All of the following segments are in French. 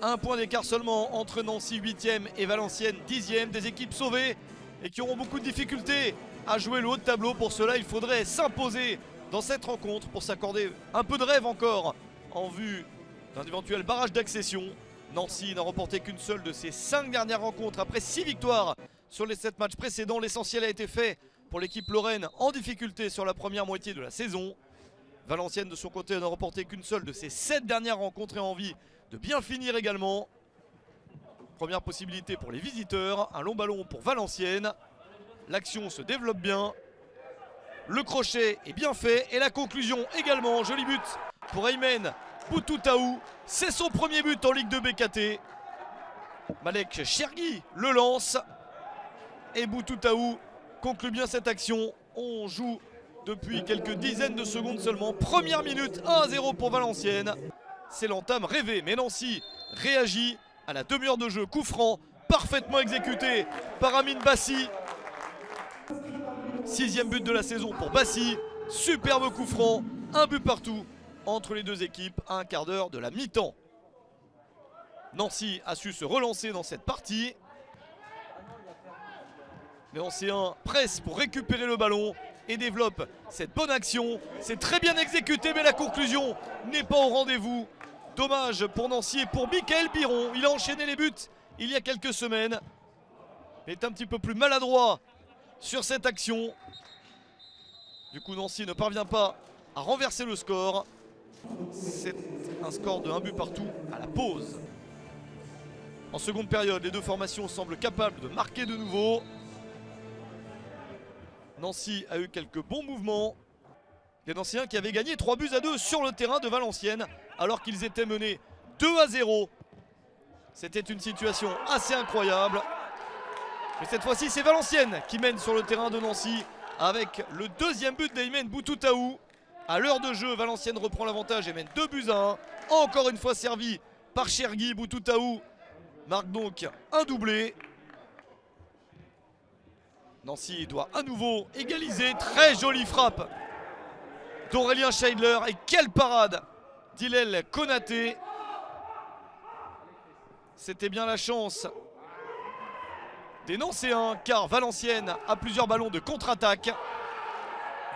Un point d'écart seulement entre Nancy 8e et Valenciennes 10e. Des équipes sauvées et qui auront beaucoup de difficultés à jouer le haut de tableau. Pour cela, il faudrait s'imposer dans cette rencontre pour s'accorder un peu de rêve encore en vue d'un éventuel barrage d'accession. Nancy n'a remporté qu'une seule de ses 5 dernières rencontres après 6 victoires sur les 7 matchs précédents. L'essentiel a été fait pour l'équipe lorraine en difficulté sur la première moitié de la saison. Valenciennes de son côté n'a remporté qu'une seule de ses 7 dernières rencontres et a envie de bien finir également. Première possibilité pour les visiteurs, un long ballon pour Valenciennes. L'action se développe bien. Le crochet est bien fait et la conclusion également. Joli but pour Aymen Boutoutaou. C'est son premier but en Ligue 2 BKT. Malek Chergui le lance. Et Boutoutaou conclut bien cette action. On joue depuis quelques dizaines de secondes seulement. Première minute, 1-0 pour Valenciennes. C'est l'entame rêvée, mais Nancy réagit à la demi-heure de jeu. Coup franc, parfaitement exécuté par Amine Bassi. 6e but de la saison pour Bassi. Superbe coup franc, un but partout entre les deux équipes à un quart d'heure de la mi-temps. Nancy a su se relancer dans cette partie. Les Nancéens pressent pour récupérer le ballon et développent cette bonne action. C'est très bien exécuté, mais la conclusion n'est pas au rendez-vous. Dommage pour Nancy et pour Mickaël Biron. Il a enchaîné les buts il y a quelques semaines. Il est un petit peu plus maladroit sur cette action. Du coup, Nancy ne parvient pas à renverser le score. C'est un score de 1 but partout à la pause. En seconde période, les deux formations semblent capables de marquer de nouveau. Nancy a eu quelques bons mouvements. Les Nancéens qui avaient gagné 3-2 sur le terrain de Valenciennes alors qu'ils étaient menés 2-0. C'était une situation assez incroyable. Mais cette fois-ci, c'est Valenciennes qui mène sur le terrain de Nancy avec le deuxième but d'Aymen Boutoutaou. À l'heure de jeu, Valenciennes reprend l'avantage et mène 2-1. Encore une fois servi par Chergui. Boutoutaou marque donc un doublé. Nancy doit à nouveau égaliser. Très jolie frappe d'Aurélien Scheidler. Et quelle parade d'Hillel Konaté. C'était bien la chance des Nancéens car Valenciennes a plusieurs ballons de contre-attaque.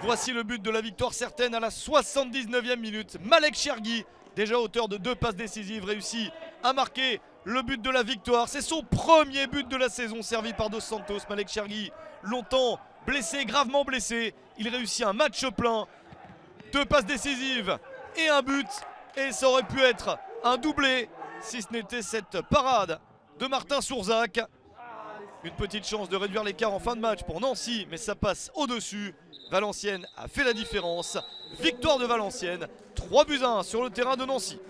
Voici le but de la victoire certaine à la 79e minute. Malek Chergui, déjà auteur de 2 passes décisives, réussit à marquer le but de la victoire. C'est son premier but de la saison servi par Dos Santos. Malek Chergui, longtemps blessé, gravement blessé. Il réussit un match plein. 2 passes décisives et un but. Et ça aurait pu être un doublé si ce n'était cette parade de Martin Sourzac. Une petite chance de réduire l'écart en fin de match pour Nancy, mais ça passe au-dessus. Valenciennes a fait la différence. Victoire de Valenciennes, 3-1 sur le terrain de Nancy.